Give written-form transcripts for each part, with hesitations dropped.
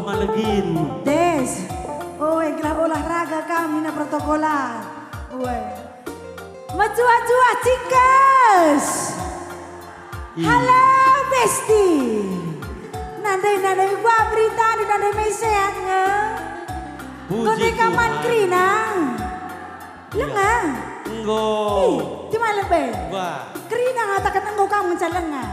malegin. Des. Gelar olahraga kami na protokolar. Majua-jua cikas. Halo Besti. Nandai gua berita di nandai may sehat nga. Kundi kaman krina. Lenga. Enggo. Di mana be? Wah. Krina nga takan enggo kamu calenga.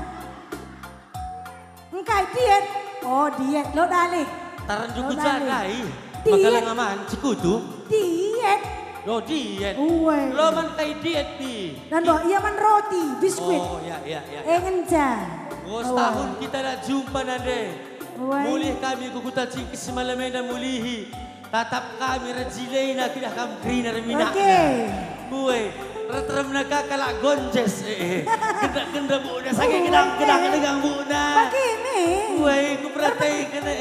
Engkai diet. Oh diet lo dalik. Taran juga jagai. Diet. Bakalan ngaman cekutu. Diet. Lo diet. Uwe. Lo man kai diet pi. Dan lo iya man roti, biskuit. Oh ya. Engenja. Oh setahun kita nak jumpa nande. Mulih kami kukuta cingkis semalamena mulihi. Tatap kami rajilay na kita kam krina remina. Oke. Buwe. Retram na kakalak gonjes. Genda bu na sakit kedang negang bu na. Begini. Buwe ku peratay kena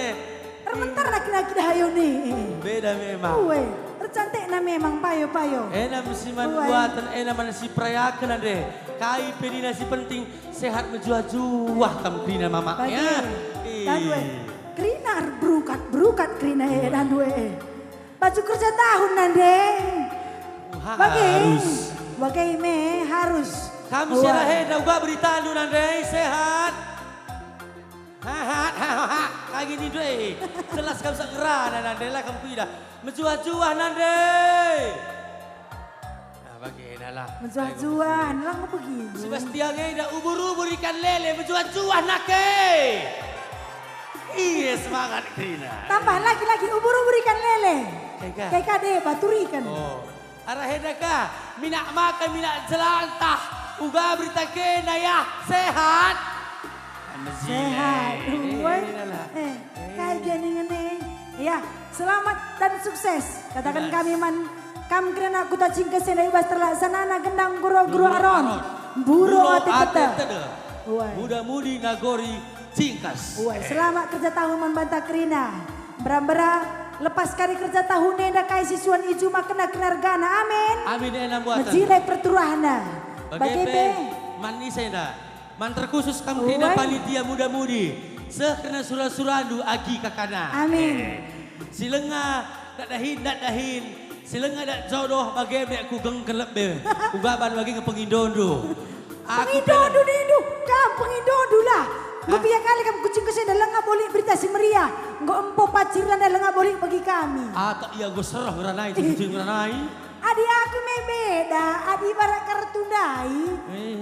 Termentar laki-laki dah hayo ni. Beda memang. Uwe. Tercantik na memang payo-payo. Enak musiman buatan, enak mana si perayakan ade. Kai pedina si penting sehat menjuah-juah kam krina mama ya. Dan we, krina berukat krina dan we. Baju kerja tahun nande. Harus. Bagai harus. Kami sirahe gua berita lu nande sehat. Kayak gini deh. Jelas kamu segera nande lah kamu tidak. Menjuah-juah nande. Nah bagaimana lah. Menjuah-juah, lah nggak begini. Sebastiannya dah ubur-ubur ikan lele menjuah-juah nake. Iya semangat Krina. Tambah lagi ubur-ubur ikan lele. Kayak kade batur ikan. Oh. Arah hedaka minak makan minak jelantah. Uga berita kena ya sehat. Sehat. Kayak gini nih. Ya, selamat dan sukses. Katakan kami kam kena kuta cingkes yang ibas terlaksana gendang guru aron. Buru ati peta. Muda-mudi nagori cingkas. Selamat kerja tahun membantah Krina. Berambera lepas kari kerja tahun nenda kai siswan iju makna kenargana. Amin. Amin enam buatan. Menjilai perturahana. Bagaimana manis dah. Mantra khusus kamu Krina panitia muda-mudi. Sekena surah-surandu agi kakana. Amin. Silenga tak dahin. Silenga tak jodoh bagaimana aku gengken lebih. Ugaban bagi ke pengindondo. Pengindondo dindu. Kam pengindondo lah. Gue biar kali kamu kucing kesini dalam nggak boleh berita si Maria. Nggak empo paciran dalam nggak boleh bagi kami. Tak iya gue serah ngeranai kucing ngeranai. Adi aku beda. Adi barak kartundai.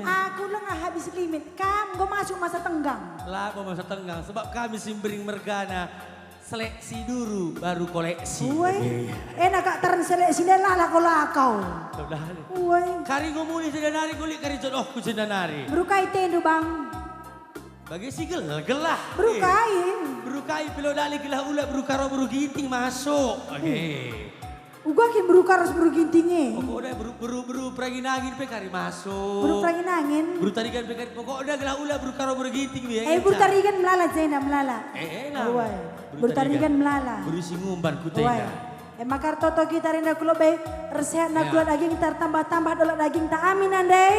Aku lengah habis limit. Kamu gue masuk masa tenggang. Lah masa tenggang sebab kami simbering mergana. Seleksi dulu baru koleksi. Enak kak taran seleksi dan lakau. Kari ngomuni sedanari kulit kari jodoh ku sedanari. Berukai tendu bang. Bagi si gelah. Berukai pilo dali gelah ulat berukaro beruginting masuk. Uga kim berukaros berugintingnya. Pokoknya beru perangin pe kari masuk. Beru perangin angin. Beru tarikan pe kari pokoknya gelah ulat berukaro beruginting biar. Beru tarikan melala Zena melala. Beru tarikan melala. Beru singumban kutega. Makar toto kita rinda kulo bae resehat na kulo daging tar tambah dolak daging ta amin andai.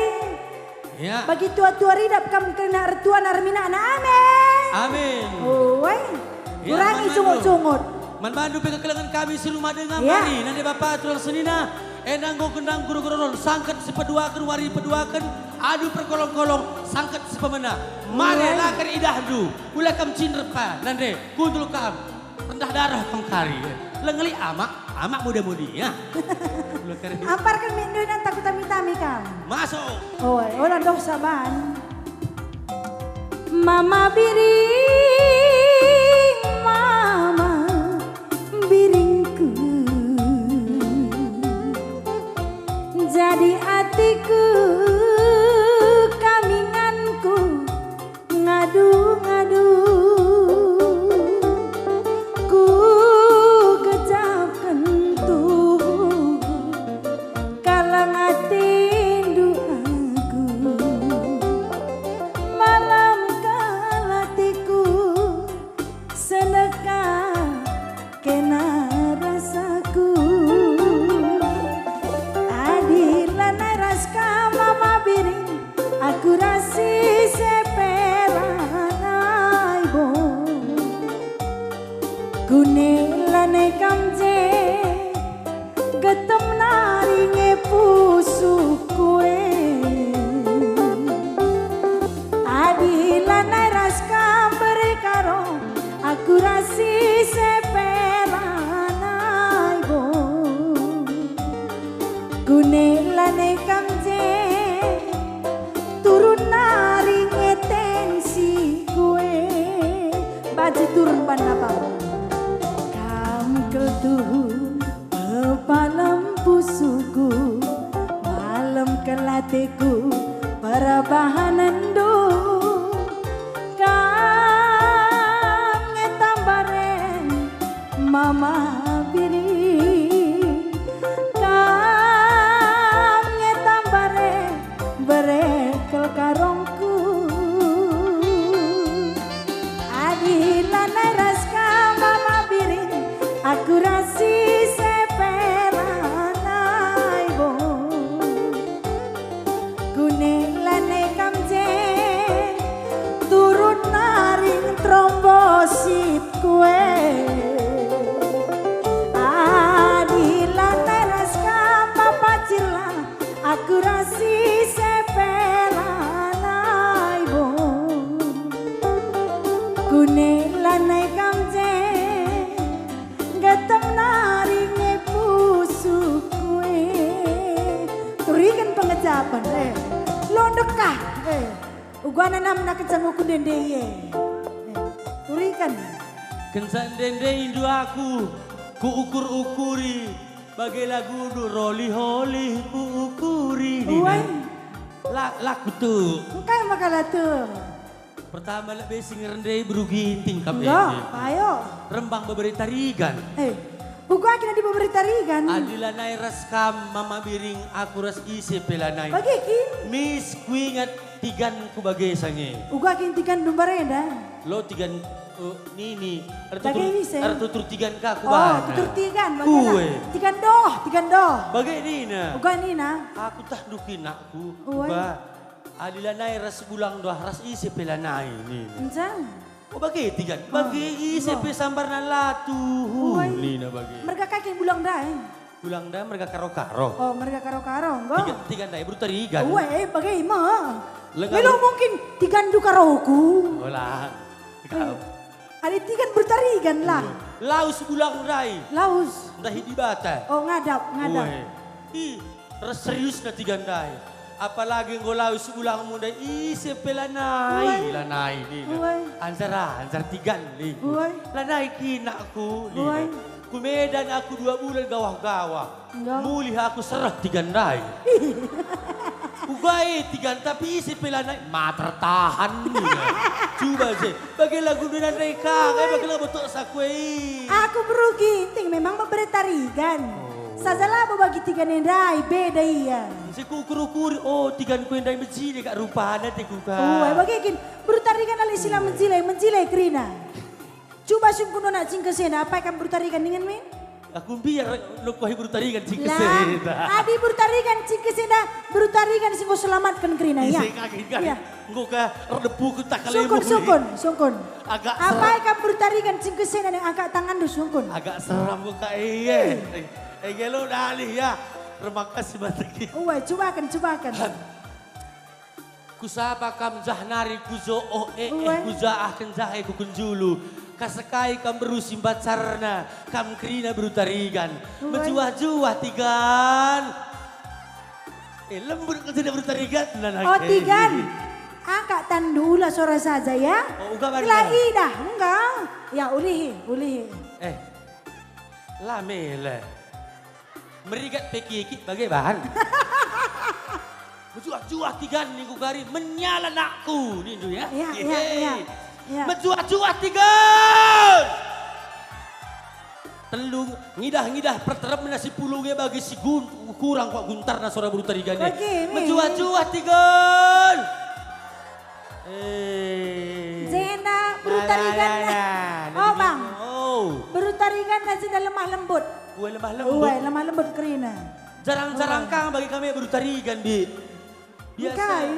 Ya. Bagi tua-tua ridap kam kena retuan armina na amin. Amin. Kurangi sungut-sungut. Man bandu pe kekelangan kami silumah dengan mari nanti bapak tulang senina enang go kendang guru-guru sangkat sepeduakan wari peduakan adu perkolong-kolong sangkat sepemena mari lakar idahdu ulah kam cinrepa nanti kuntul kam rendah darah pengkari lengeli amak muda-mudi ya. Amparkan mindu dan takut tami-tami kam. Masuk. Orang dosa ban. Mama biring biringku jadi hatiku kaminganku ngadu-ngadu ku gejapkan tuh kalang atindu aku malam kalatiku sedekah kena rasaku adilan ras kamu naringe pusukue adilan ras kabare karo aku rasi sepelanai bo gune lane kamje turun naringe tensi kue baju turun panapa kam ketuh malam pusuku malam kelatiku para bahanando kang ngetambare mama biri kang ngetambare berekel karongku adilan ras ka mama biri aku rasi trombosip kue adilan teras kapa pacila aku rasi sepelanai bo kune lanai kamje gatam naringe pusuk kue turikan pengejapan londokah ugana namna kecamu kudendeye turikan kencan dende indu aku ku ukur-ukuri bagai lagu du roli-holi ku ukuri laku tuh engkau makalah tuh pertama lebih sing rendai beruginting kami ayo rembang beberi tarigan Uga kena di beberi tarigan adilanai raskam mama biring aku ras isi pelanai bagi ki mis kuingat tigan ku bagai sange uga kin tigan dumbarenda lo tigan nini ada tutur tigan ka ku tutur tigan tigan doh bagai nina uga nina aku tak dukin aku uga adilanai ras bulang doh ras isi pelanai nini bagi tigan bagi isi pe sambar na latu nina bagi mereka kaki bulang dah mereka karo-karo mereka karo-karo enggak tigan dai bertarigan bagi belum mungkin tigan du karoku olah ada tigan bertarigan lah laus bulang rai laus dah di bata ngadap serius na tigan dai apalagi ngolaus ulang muda isi pelanai lanai ni antara tigan ni lanai kinaku ni kumedan aku 2 bulan gawah-gawah mulih aku serah tigan dai ugai tigan tapi isi pelanai tertahan ni coba sih bagi lagu dengan mereka bagi lagu betul sakwe aku berugi ting memang memberi tarigan sajalah bagi tigan endai beda iya. Si kukur-ukur tigan ku endai menjile kak rupana te kuka. Bagakin bertarikan ali sila menjile krina. Coba sungkuno nak cingkesena apa kan bertarikan dengan men? Aku biar lo kuahi bertarikan cingkesena. Adi bertarikan cingkesena bertarikan sing selamatkan krina ya. Iya. Engko ka redepu ku tak kalemu. Sungkun. Agak apa kan bertarikan cingkesena yang angkat tangan du sungkun. Agak seram ku ka iye. Gelo dalih ya. Terima kasih bataki. Cobakan. Kusapa kam jahnari kuzo kuzaah kenjahe ku kunjulu. Kasekai kam berusim bacarna. Kam krina berutarigan. Menjuah-juah tigan. Lembut kan tidak berutarigan. Tigan. Angkat tandula suara saja ya. Kelahi dah. Enggak. Ya ulihi. Lamele. Merigat peki bagai bahan. Menjuah-juah tigan nih kugari menyala nakku nih ya. Iya. Menjuah-juah tigan. Telung ngidah perterap nasi pulungnya bagi si kurang kok guntar na suara berutarigannya. Menjuah-juah tigan. Zena berutarigan. Bang. Berutarigan nasi lemah lembut. Lemah lembut kerina. Jarang-jarang kang bagi kami berutarigan bi. Biasa.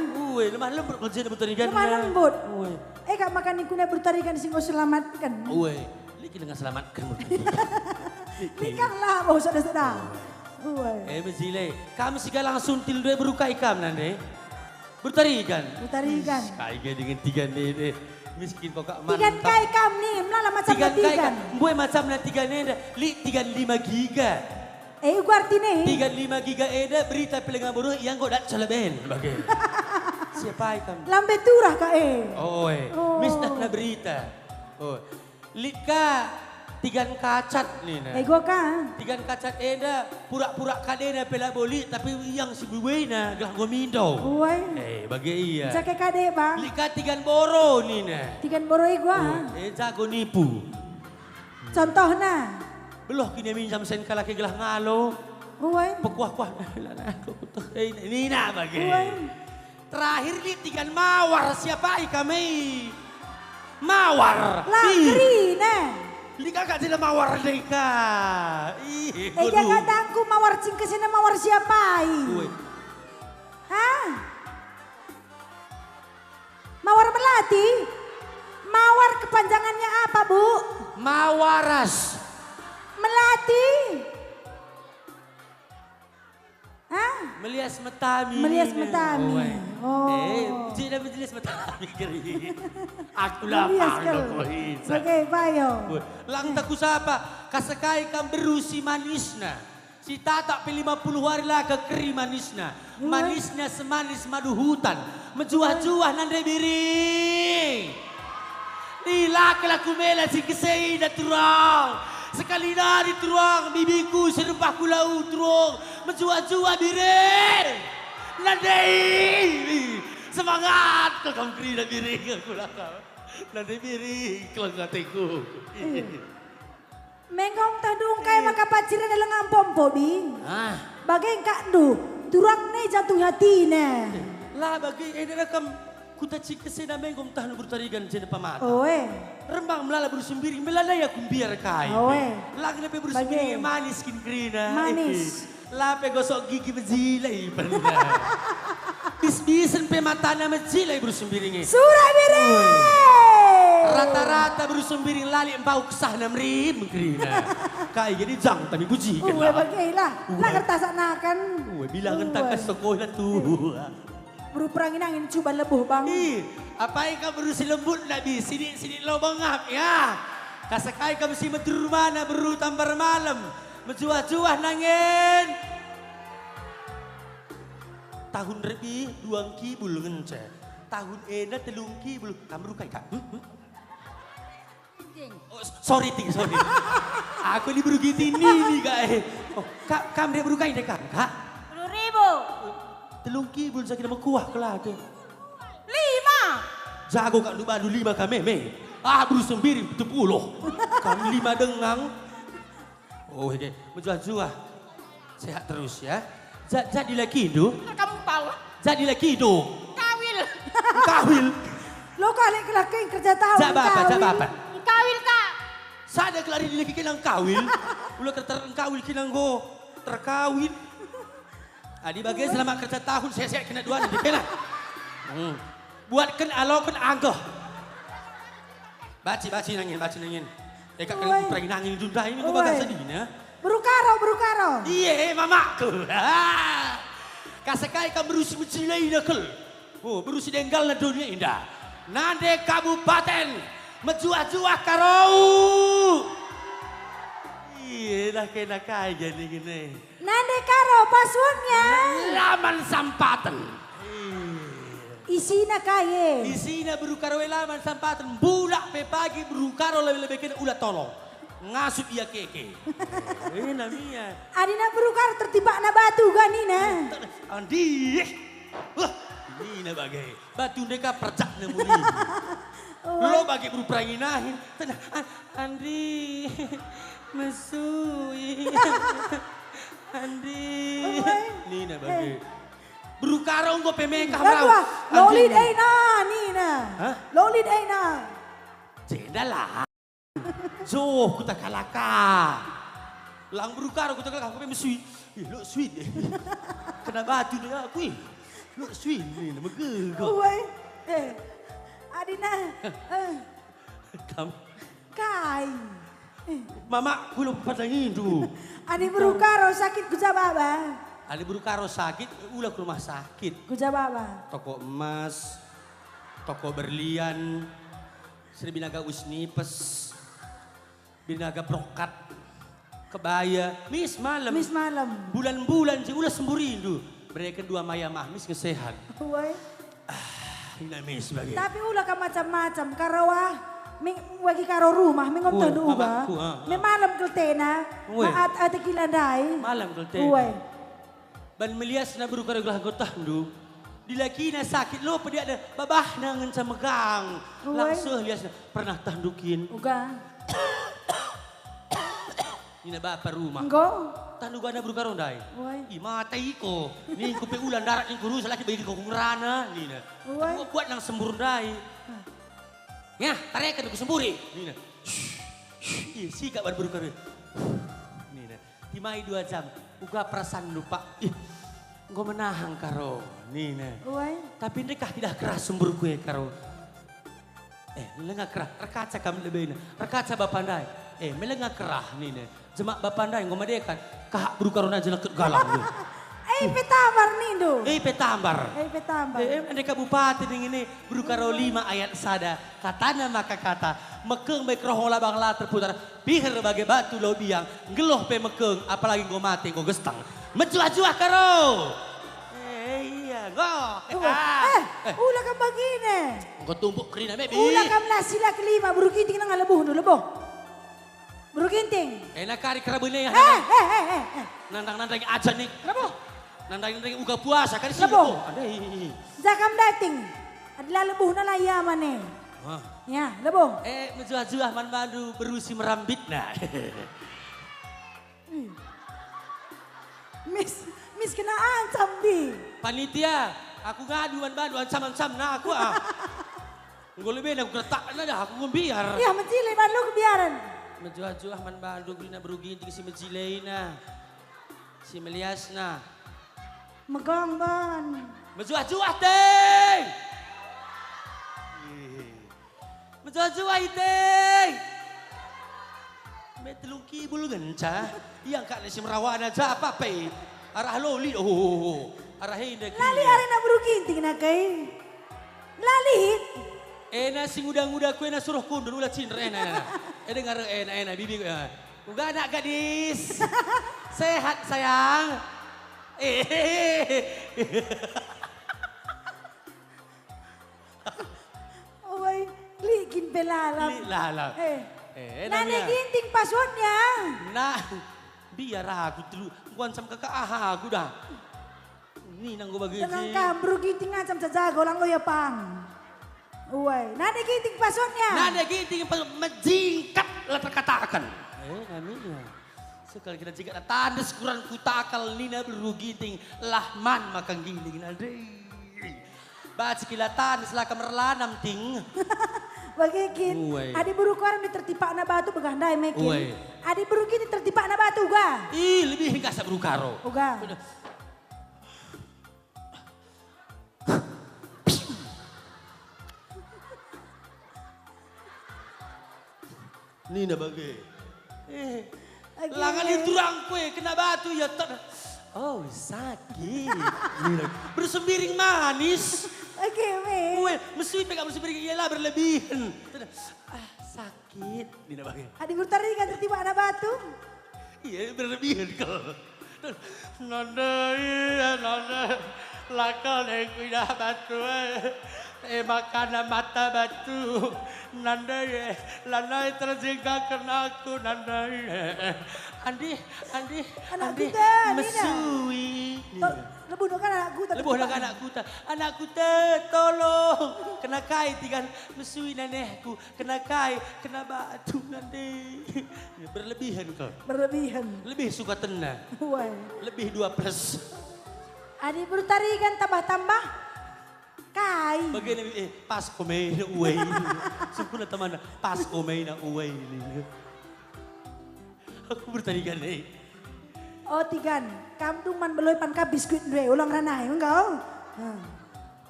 Lemah lembut kerja berutarigan. Lemah lembut. Kak makan ikutnya bertarikan sing selamatkan. Liki dengan selamatkan. Likang lah bau sudah. Uwe. Mezile. Kami segala langsung til dua berukai kam nande. Bertarikan. Bertarikan. Kaya dengan tiga ni. Miskin kok kak mantap. Tigan kai kam nih, melala macam tigan. Buat macam na tiga ni ada. Li 35 giga. Gua artinya. 35 giga ada berita pelengang buruh yang kau dak celeben. Bagai. Siapa ikam? Lambe turah ka Oh. Mis na berita. Oh. Lika tigan kacat ni na. Gua ka. Tigan kacat ada pura-pura kadena pela boli tapi yang si buwe na gelah gomindo. Uwe. Bagai iya. Cake kade bang. Lika tigan boro ni na. Tigan boroi gua. Jago nipu. Contohnya. Beloh kini minjam sen kalaki gelah ngalo. Uwe. Pekuah-kuah. Ini na bagai. Uwe. Terakhir li tigan mawar siapa kami? Mawar. Langkri ne. Lika gak tidak mawar deka. Dia kadangku mawar cingkesina mawar siapa? Hah? Mawar melati? Mawar kepanjangannya apa bu? Mawaras. Melati? Hah? Melias metami. Melias metami. Tidak melias metami kiri. Aku lapang Oke, bayo. Lang taku sapa, kasakai kam berusi manisna. Si tatak pe 50 hari lah ke keri manisna. Manisnya semanis madu hutan. Menjuah-juah nande biri. Ni laki-laku mela si kesei dah turang. Sekali dari tuang bibiku serempah kulau tuang menjual-jual diri. Nadei semangat kau kamu kiri dan diri aku lah kau. Nadei diri kalau katiku. Mengong tadung kay makapaciran dalam ngampompo bing. Bagai kak du turang ne jatuh hati ne. Lah bagi ini rekam kuta cik kesena mengong tahan bertarigan jena pamata. Rembang melala berusumbiri, melala ya kumbiar kai. Lagi lepe berusumbiri manis kin krina. Manis. Lape gosok gigi berjilai pernah. Bis-bisan pe matana berjilai berusumbiri nge. Surah biri. Rata-rata berusumbiri lali empau kesah namrim krina. Kai jadi jang tapi puji kan lah. Bagailah. Lah kertas anakan. Bilang entak ke sekolah tuh. Berperangin angin coba lebuh bang. Apa yang kamu berusi lembut nabi sini lo bangap ya. Kasakai kamu si medur mana beru tambar malam. Menjuah-juah nangin. Tahun lebih 2 kibul ngence. Tahun ena 3 kibul. Kamu rukai kak? Oh, sorry. Aku ini berugi ini kak. Oh, kamu dia berukai deh kak? 10.000. 3 kibul sakit nama kuah kelah tu. 5. Jago kak Lubadu 5 kami me. Baru 9 10. Kami 5 dengang. Oh oke, menjual-jual. Sehat terus ya. Jadi lagi itu. Kamu tahu? Jadi lagi itu. Kawil. Lo kali laki kerja tahu. Jabapa. Kawil kak. Sada kelari di lagi kinang kawil. Ulah kawil kinang go. Terkawil. Adi bagian selama kerja tahun saya kena 2 nanti kena. Buatkan alokan anggoh. Baci nangin. Dekat kena pergi nangin dunia ini kau bakal sedih ya. Berukaro. Iya mamaku. Kasakai kamu berusi mencilai nakal. Oh berusi denggal na dunia indah. Nande kabupaten menjuah-juah karau. Iya dah kena kaya gini. Nande karo pasuannya. Laman sampatan. Isina kaya. Isina berukaro laman sampatan. Bulak pe pagi berukaro lebih kena ulah tolong. Ngasup iya keke. Namanya. Adina berukaro tertibak na batu ganina. Andi. Wah, ini na bagai. Batu deka percak na muli. Lo bagai berperanginahin. Andi. Mesui. Andi. Nina bagai. Berukaro ngo pemengkah raw. Lolid Eina, Nina. Lolid Eina. Jendalah. Joh, kuta kalaka. Lang berukaro kuta kalaka. Kau mesui. Lo sweet. Kena batu dia aku. Lo sweet ni nama gegok. Adina. Kamu. Kai. Mama kulo patangin tu. Adi berukaro sakit kuja baba. Adi buru karo sakit, ulah ke rumah sakit. Kuja baba. Toko emas, toko berlian, Sri Binaga Usnipes, Binaga Brokat, kebaya, mis malam. Mis malam. Bulan-bulan sih ulah semburi tu. Mereka dua maya mahmis kesehat. Woi. Ina mis bagi. Tapi ulah ka macam-macam karawah. Wagi karo rumah, mingom tanu ba. Me malam keltena, maat ate kilandai. Malam keltena. Uwe. Ban melias na baru karaglah gotah ndu. Dilaki na sakit lo pedi ada babah nangan sa megang. Langsung lias na pernah tandukin. Uga. Nina bapa rumah. Engko. Tandugan na baru karondai. Uwe. Imatay ko. Ni ko pe ulan darat ni guru salaki bagi ko kungrana nina. Uwe. Buat nang semburdai. Ya, tarekan aku semburi. Nina. Ih, sikap baru karo. Nina. Timai 2 jam. Uga perasaan lupa. Ih, gue menahan karo. Nina. Uwe. Tapi nekah tidak keras sembur gue karo. Melengah kerah. Rekaca kami lebih. Rekaca bapandai. Melengah kerah Nina. Jemak bapandai ngomadekan. Kahak baru karo naja nak galang. Petambar nindo. Petambar. Petambar. Mereka bupati ini baru karo 5 ayat sada. Katana maka kata. Mekeng baik roh labang la terputar. Pihir bagai batu lo biang. Geloh pe mekeng. Apalagi ngo mati ngo gestang. Menjuah-juah karo. Iya. Ulah kam begini. Ngo tumpuk kerina mebi. Ulah kam sila kelima. Buru ginting nang lebuh dulu leboh. Buru ginting. Nakari kerabune ya. Nandang-nandang aja nih. Leboh. Nandang-nandang uga puasa kan sih. Leboh. Zakam dating. Adalah lebuh na layaman eh. Ya, leboh. Menjuah-juah man madu berusi merambit nah. Mis kena ancam di. Panitia, aku ngadu man madu ancam-ancam nah aku ah. Nggak lebih aku keretak nah dah aku ngembiar. Ya mencile ban lu kebiaran. Menjuah-juah man madu gulina berugi tinggi si menjilei nah. Si melias nah. Megang ban. Menjuah-juah teng. Menjuah-juah iteng. Metelung kibul genca. Yang kak nasi merawan aja apa pe. Arah loli arah ini. Lali arena beruginting na kay. Lalit. Nasi nguda-nguda kue na suruh kundur ulah cinre dengar bibi uga anak gadis. Sehat sayang. Oi, likin pelalam. Lalam. Nane ginting passwordnya. Nah, biar aku dulu. Gua ancam kakak aku dah. Ini nang gua bagi. Tenang kabru ginting ancam jago lang lo ya pang. Oi, nane ginting passwordnya. Nane ginting menjingkat lah terkatakan. Kami ya. Sekali kita jika tandas kurang kutakal nina berugiting lahman makan giling nade. Baca kilatan selah kamerlanam ting. Bagikin. Adi buru koran ditertipak na batu begandai mekin. Adi buru gini tertipak na batu uga. Lebih hingga sa karo. Uga. Nina bagai. Langan diturang kue kena batu ya. Oh sakit. Bersembiring manis. Oke, Kue mesui pegang bersembiring ialah berlebihan. Sakit. Nina bagai. Adi bertarik kan tertiba ada batu. Iya berlebihan kau. Nanda lakal kuda batu. Makan mata batu. Nanda lanai terjengka kena aku nanda. Andi mesui. Lebuh kan anakku. Lebuh anakku. Anakku tolong. Kena kai tigan mesui nenekku. Kena kai, kena batu nanti. Berlebihan kau. Berlebihan. Lebih suka tenang. Lebih 2+. Adi bertarikan tambah-tambah. Kai. Bagian pas komei na uway. Sempurna teman pas komei na uway. Aku bertarikan Oh tigan, kamu man beloy pan ka biskuit dua ulang ranai enggak?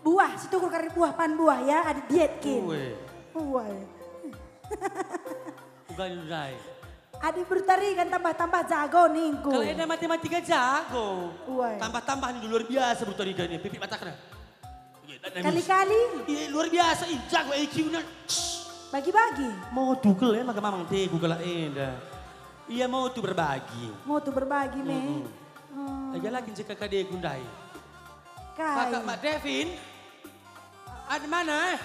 Buah, situ kur kari buah pan buah ya, ada diet kin. Uwe. Uga yunay. Adik bertari kan tambah-tambah jago ningku. Kalau ada matematika jago. Uai. Tambah-tambah ini luar biasa bertari ini. Pipi mata kena. Kali-kali. Iya luar biasa. Jago IQ-nya. Bagi-bagi. Mau tukel ya maka mamang teh Google enda. Iya mau tuh berbagi. Mau tuh berbagi me. Aja lagi cek kakak dia gundai. Kai. Kakak Mbak Devin. Ada mana?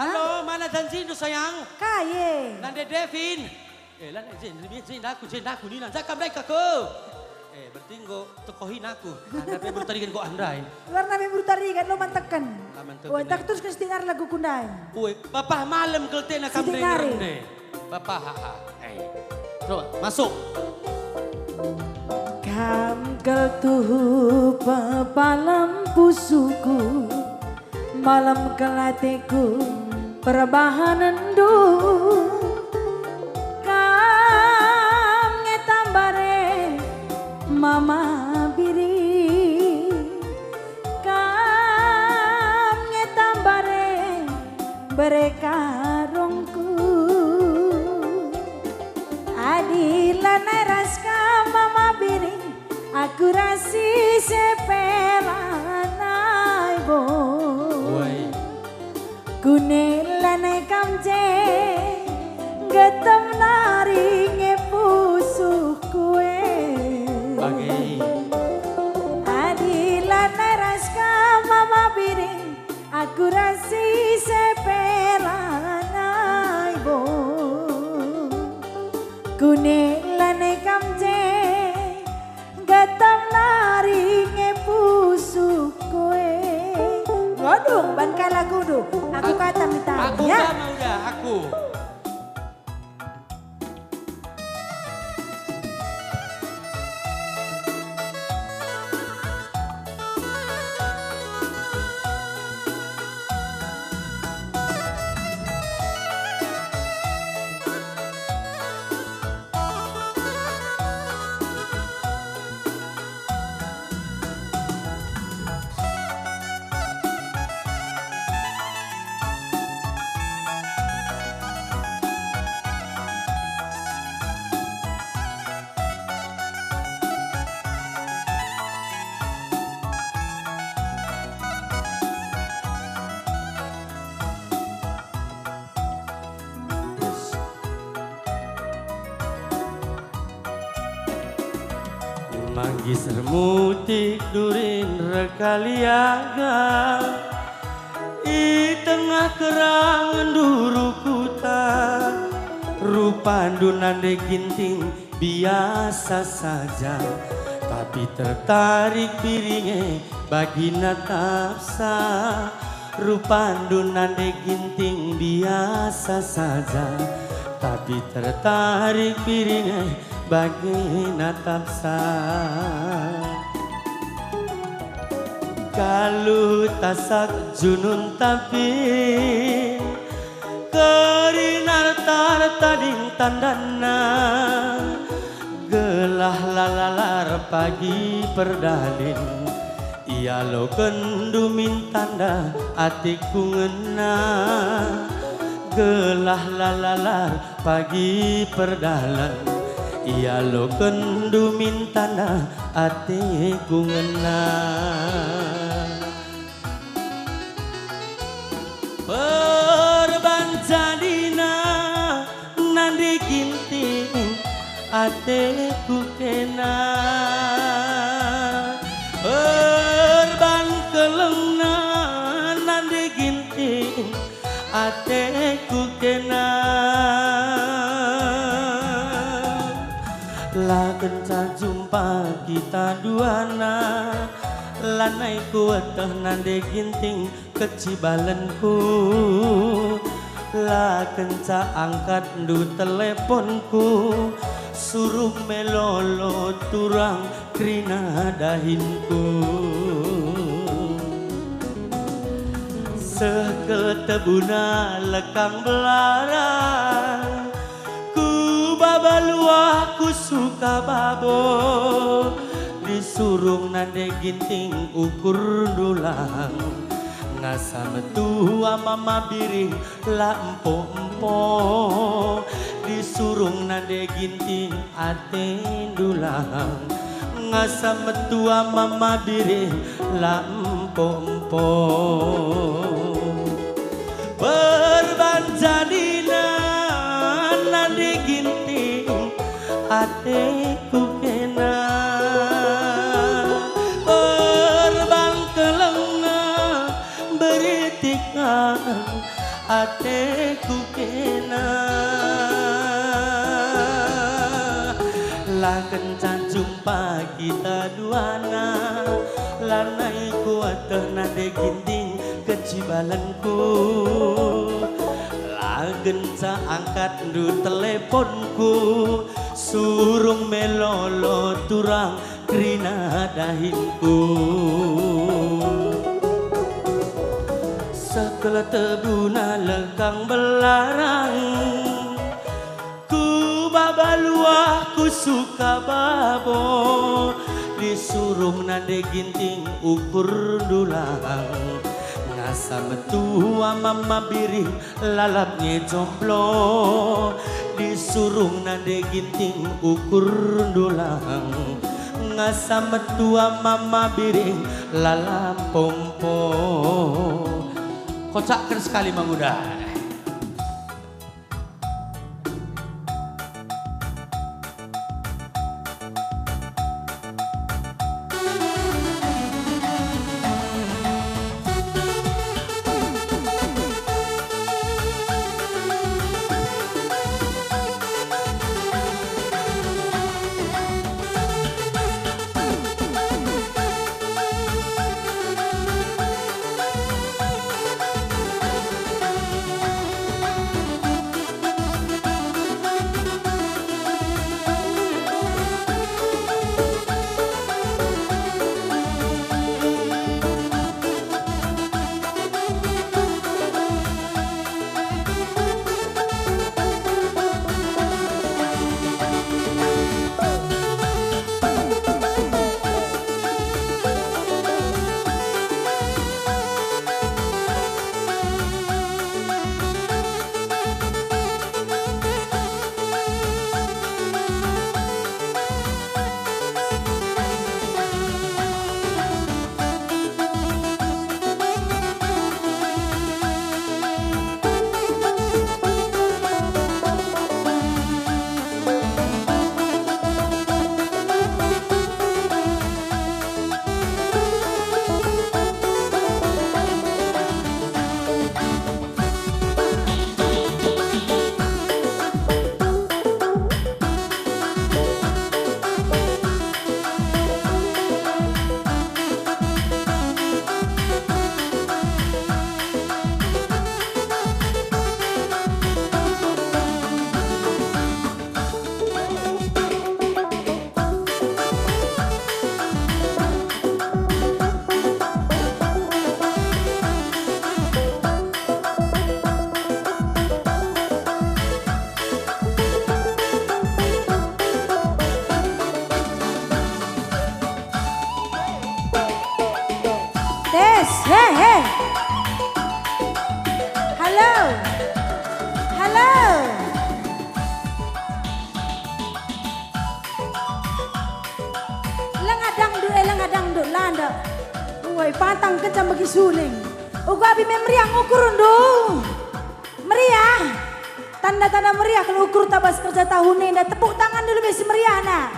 Halo, mana janji itu sayang? Kai. Nande Devin. Lah jin aku ni nan zakam mereka ko. Berarti engko tokohin aku. Anda bertarikan kok andai. Luar nabi bertarikan lo mantekan. Mantekan. Wah, tak terus kestingar lagu kundai. Uy, bapak malam kelte na kam rende. Bapak haha. Coba masuk. Kam keltuh pepalam pusuku. Malam kelatiku perbahanan du. Mama biri kam ngetambare berkarongku adilan raska mama biri aku rasi sepelanai bo kunelan kamje getem naringe pusuh kue adilan raska mama biring aku rasi sepelanai bo kunelane kamje gatam naringe pusuk koe godung ban kala gudu aku kata minta aku ya sama udah aku. Manggis remutik durin rekaliaga di tengah kerangan durukuta rupandu nande ginting biasa saja tapi tertarik piringe bagina tapsa rupandu nande ginting biasa saja tapi tertarik piringe bagina tapsa kalau tasak junun tapi kerinar tading tandana gelah lalalar pagi perdalin ia lo kendumin tanda atiku ngena gelah lalalar pagi perdalan ia lo kendumin tanda atiku ngena perbanjadina nandi ginting atiku kena perban kelengna nandi ginting atiku kena lah kenca jumpa kita duana lanai kuatah nande ginting kecibalenku lah kenca angkat du teleponku suruh melolo turang krina dahinku seketebuna lekang belarang babaluah ku suka babo disurung nande ginting ukur dulang ngasa metua mama biring la empo-empo disurung nade ginting ate dulang ngasa metua mama biri lampo-empo berbanjadina nade ginting ate kukena berban kelenga beritikan ate kukena laken jumpa kita duana lanai kuat nade ginting kecibalanku lagen sa angkat du teleponku surung melolo turang krina dahinku sekala tebuna lekang belarang babaluah ku suka babo disurung nade ginting ukur dulang ngasa metua mama biri lalapnya jomblo disurung nade ginting ukur dulang ngasa metua mama biri lalap pompo kocakkan sekali manguda. Hey. Halo. Lengadang du landa. Woi pantang kecam bagi suling. Uga abi meriah ukurun du. Meriah. Tanda-tanda meriah kalau ukur tabas kerja tahun ini. Tepuk tangan dulu besi meriah nah.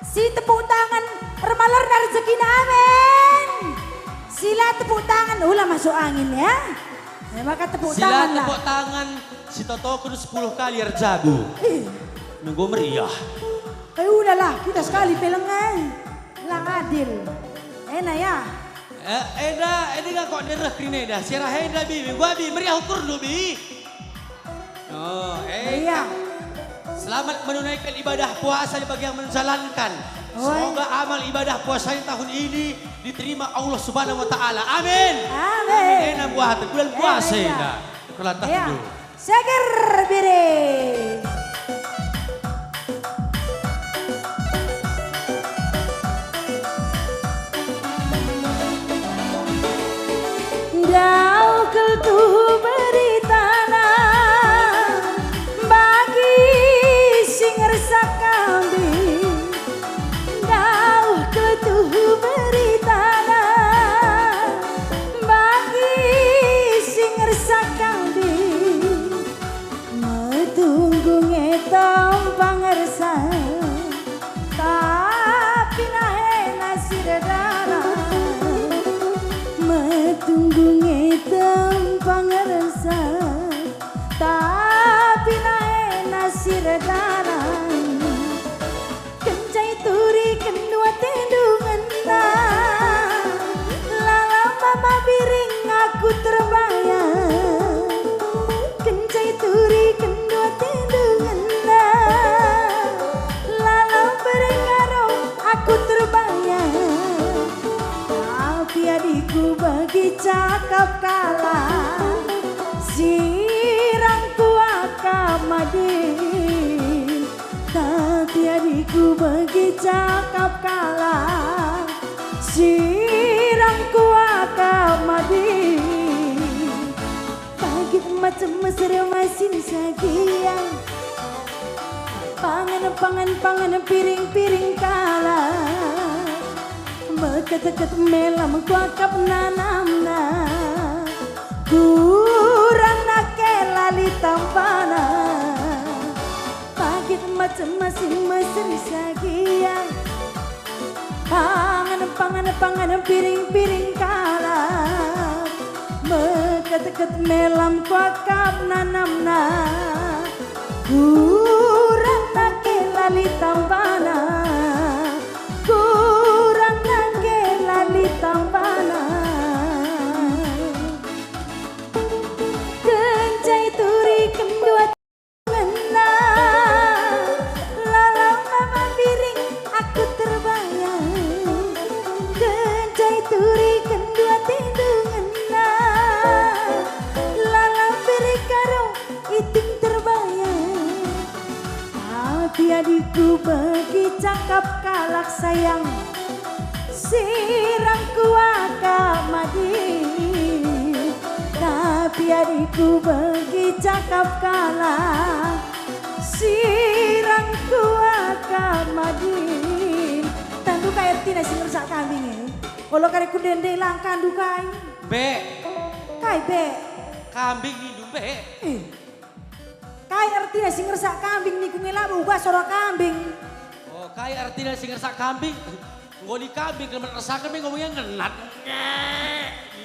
Si tepuk tangan remalar dari rezeki amin. Sila tepuk tangan, ulah masuk angin ya. Maka tepuk Sila tangan lah. Sila tepuk tangan, si Toto kudu 10 kali erjabu. Nunggu meriah. Udahlah, kita sekali pelengan. Lang adil. Enak ya. Eda gak kok dereh krine dah. Sirah eda bi, gua bi meriah ukur dulu bi. Oh, iya. Selamat menunaikan ibadah puasa bagi yang menjalankan. Semoga amal ibadah puasanya tahun ini diterima Allah Subhanahu wa taala. Amin. Amin. Enak buat bulan puasa dah. Kelatah dulu. Seger bire. Kau keltu beri tanah bagi aku terbayang kencai turi kendua tindungan lalau berengaro aku terbayang tapi adikku bagi cakap kalah sirangku akamadin tapi adikku bagi cakap kalah sirangku akamadin pagi macam mesra masin sagiang pangan piring kalah meket-ket melam kuakap nanamna kurang nake lali tampana pagi macam masin mesra sagiang pangan piring kalah meket-ket melam kuakap nanamna kurang nake lali tampana kurang nake lali tampana kencai turi kendua ngena lalang mama piring aku terbayang kencai turi kendua tindungan lalang piring karo iting terbayang tapi adikku bagi cakap kalak sayang sirangku akamadin tapi adikku bagi cakap kalah sirangku akamadin tandu kaya tina sing rusak kambing kalau kare kudende langkan dukai Be, kai be kambing hidung be. kai artinya sing rusak kambing niku ngelabu ubah sora kambing Oh, kaya artinya sing ngersak kambing. Ngoli kambing kalau ngersak kambing ngomongnya ngenat.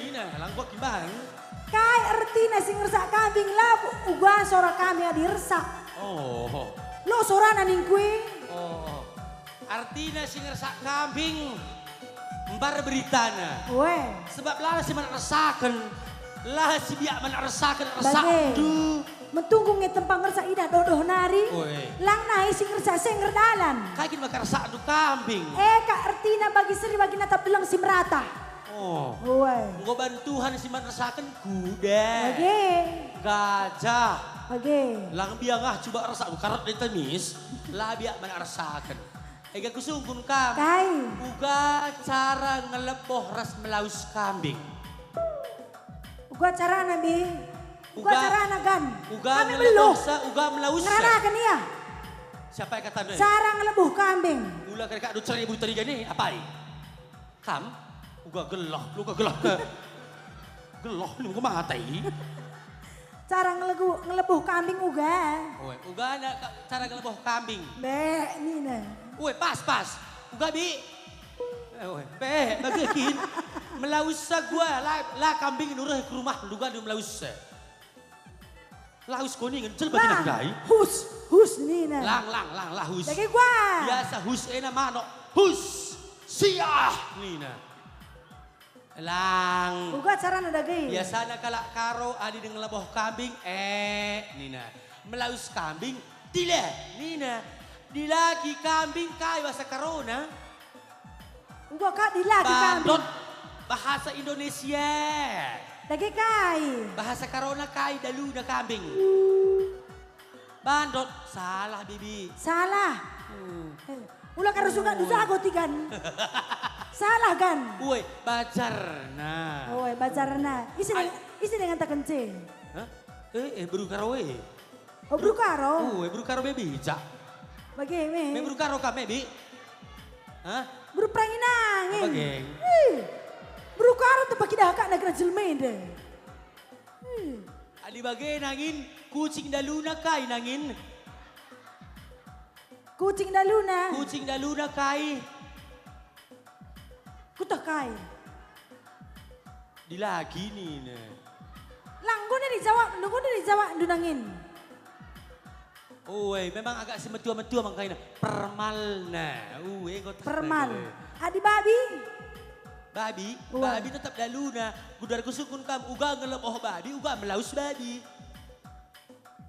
Ina, langgok gimana? kai artinya sing rusak kambing labu ubah sora kambing dirsak Oh. lo sora naning kue Oh. Artinya sing ngersak kambing mbar beritana. weh Sebab lah si mana resakan. Lah si biak mana resakan resak Bage. du. Mentunggu ngetempang ngersa ida dodoh nari. Woi. Lang nahi sing ngersa senger dalan. Kaya kita bakar resak du kambing. Kak artina bagi seri bagi natap bilang si merata. Oh. Woi. Nggo bantuhan si mana resakan kuda. Bage. Gajah. Bage. Lang biang coba resak du karat di temis. Lah biak mana resakan. Ega kusungkun kam. Kai. Uga cara ngeleboh ras melaus kambing. Uga cara nabi. Uga cara nagan. Uga Kami ngeleboh meluh. uga melaus. Ngeranakan iya. Siapa yang kata doi? Cara ngelebuh kambing. Ula kaya kak cari ibu tadi gini apa ini? Kam? Uga gelah, uga gelah. Gelah ini uga matai. Cara ngelebuh kambing uga. Oe, uga ada cara ngeleboh kambing. Be, ini nah. Oe, pas. Uga bi. Oe, be, bagiin. Melaus gua lah kambing nurah ke rumah duga di melaus. Laus kuning ngecel bagi nak dai. Hus ini nah. Lang lahus. Lagi gua. Biasa hus ena manok. Hus. Siah nina. Lang. Uga cara nadagi. Biasanya kalau karo adi dengan leboh kambing, nina. Melaus kambing, tila, nina. Dilagi kambing kai bahasa karona. Uga kak dilagi kambing. Bandot, bahasa Indonesia. Lagi kai. Bahasa karona kai dalu na kambing. Bandot, salah bibi. Salah. Ulah karo suka dusago tigan. Salah kan? Uwe, bacar. Nah. Oi, bacarna. Isi dengan tak kencing. Hah? Buru karo we. Oh, bro karo. Uwe, buru karo bebi, cak. Bagaimana? Me buru karo ka bebi. Hah? Bro pranginangin. Bageng. Bro karo tu bagi dah kak negara jelmede. Adi bagay nangin, kucing daluna kay nangin. Kucing daluna. Kucing daluna kay. Kutakai. Dilagi nih. Langgo na di Jawa dunangin. Uwe, memang agak semetua-metua makanya. Permal na. Uwe, kau Permal. Adi babi. Babi, Wah. babi tetap daluna. Gudar kusukun kam, uga ngeleboh babi, uga melaus babi.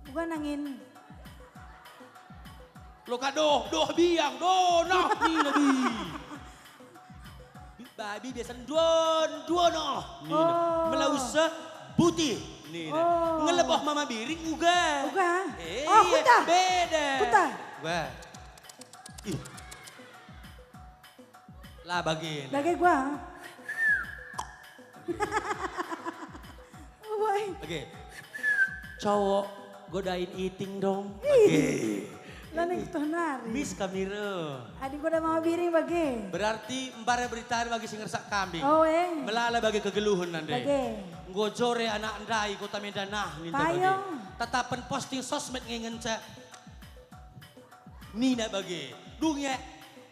Bukan angin. Lo kado, doh biang, nah nih nabi. Babi biasa dua noh. Nih, Oh. melaus putih. Nih, Oh. ngeleboh mama biring uga. Uga. Eh, Oh, kuta. Beda. Kuta. Wah. Ih. Lah bagin. Bagi gua. Boy. Oke. Cowok godain eating dong. Ih. Oke. Lalu itu nari. Miss Kamiro. Adik gua udah mau biring bagi. Berarti mbare beritaan bagi sing ngersak kambing. Oh Melala bagi kegeluhan nande. Bagi. Ngojore anak andai kota Medanah ninta bagi. Payung. Tetapan posting sosmed ngengen cak. Nina bagi. Dungnya.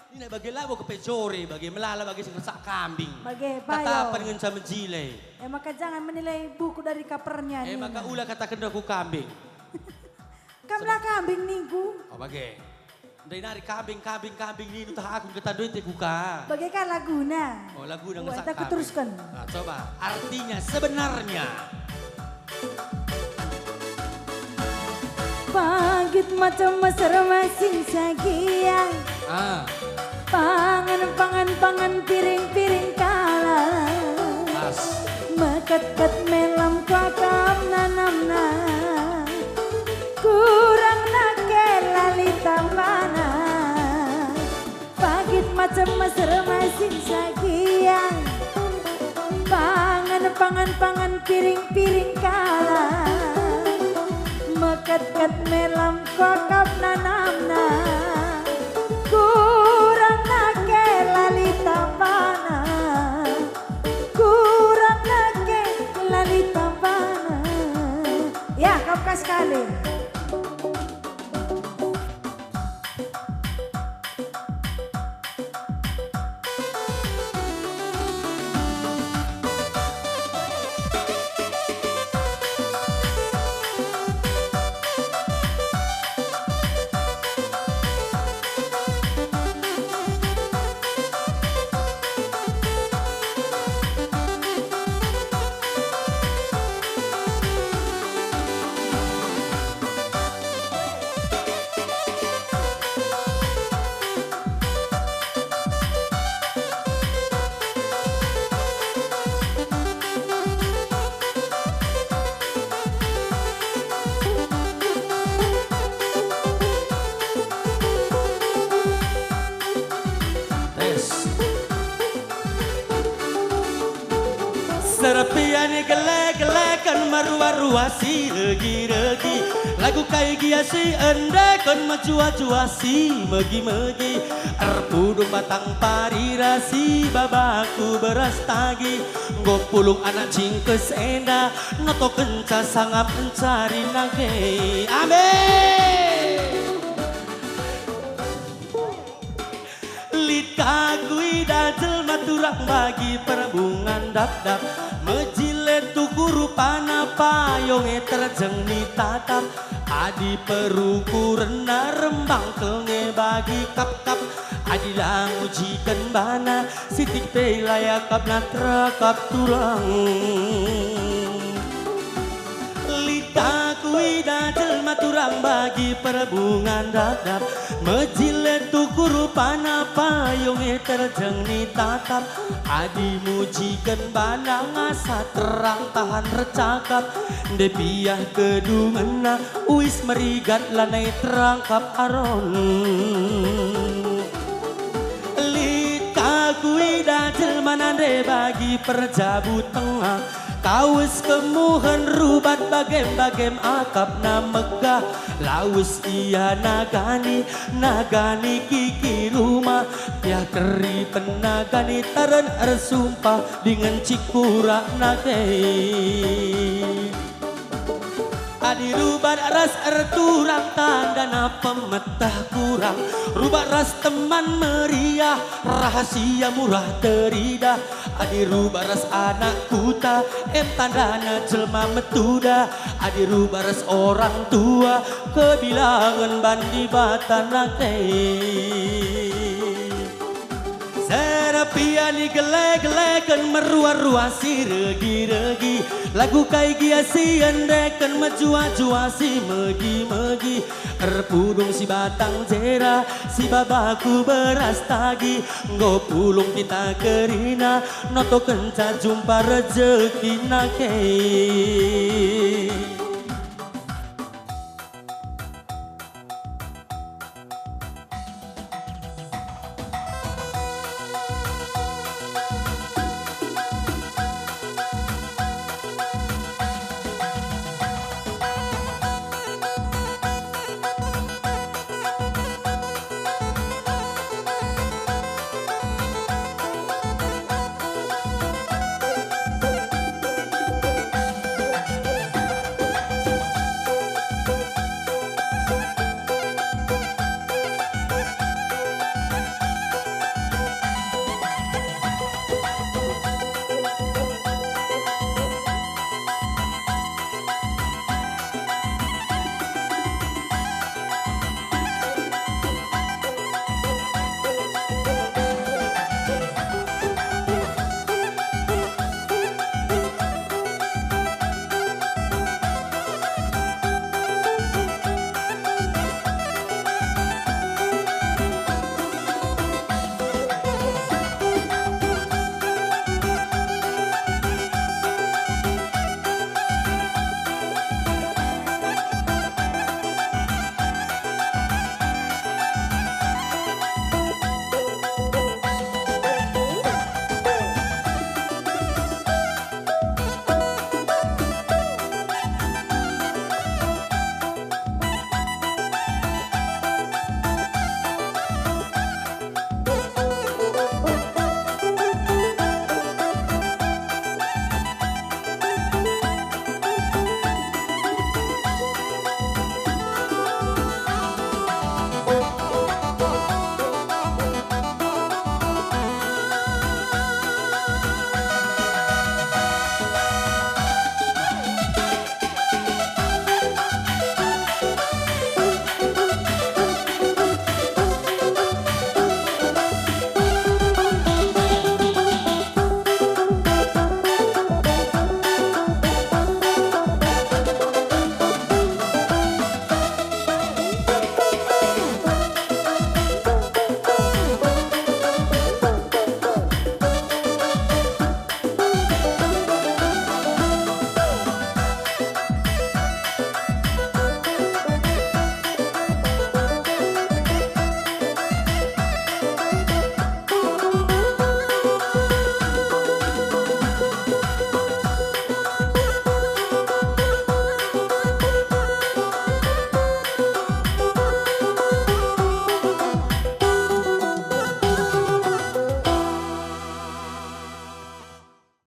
Nina bagi labo ke pejore bagi. Melala bagi sing ngersak kambing. Bagi payung. Tetapan ngen cak menjile. Maka jangan menilai buku dari kapernya. Nina. Maka ulah kata kendaku kambing. Kamlah kambing minggu. Oh bagi. Dari nari kambing ni nutah aku kata duit kuka. Bagaikan laguna. Oh lagu nang Wah, ngesak aku kambing. teruskan. Nah, coba artinya sebenarnya. Pagit macam mesra masing sagiang. Pangan piring kalah. Pas. Mekat-kat melam kakam nanamna. Kurang nake lali tambana. Pagit macam mesra masing sagiang. Pangan piring kalah. Mekat-kat melam kakam nanamna. Kurang nake lali tambana. Kurang nake lali tambana. Ya, kau sekali. Serapian gelek-gelekan maru-maruasi regi-regi. Lagu kai giasi endekan macua-cuasi megi-megi. Erpudung batang parirasi babaku beras tagi. Gopulung anak cingkes enda noto kenca sangap mencari nage. Amin. Kagui dajel maturang bagi perbungan dap-dap. Mejile tuku rupana payonge terjeng ni tatap. Adi peruku rena rembang kelnge bagi kap-kap. Adi langujikan bana sitik pelaya kap natrakap turang. Likakui dajel maturang bagi perbungan dap-dap. Mejile tuku rupana payonge terjeng ni tatap. Adi mujikan bana ngasa terang tahan recakap. Depiah kedungena uis merigat lanai terangkap aron. Likakui dajel manande bagi perjabu tengah. Kawis kemuhan rubat bagem-bagem akap na megah. Laus iya nagani kiki rumah. Tiah keri penagani taren ersumpah dengan cikura nage. Adi rubat ras erturang tanda na pemetah kurang. Rubat ras teman meriah rahasia murah teridah. Adi rubat ras anak kuta tandana jelma metuda. Adi rubat ras orang tua kebilangan bandi batanate. Serapi Biani gele-gelekan merua-rua si regi-regi. Lagu kai gia si endekan majua-jua si megi-megi. Erpudung si batang jera, si babaku beras tagi. Nggo pulung kita kerina, noto kenca jumpa rezeki nakei.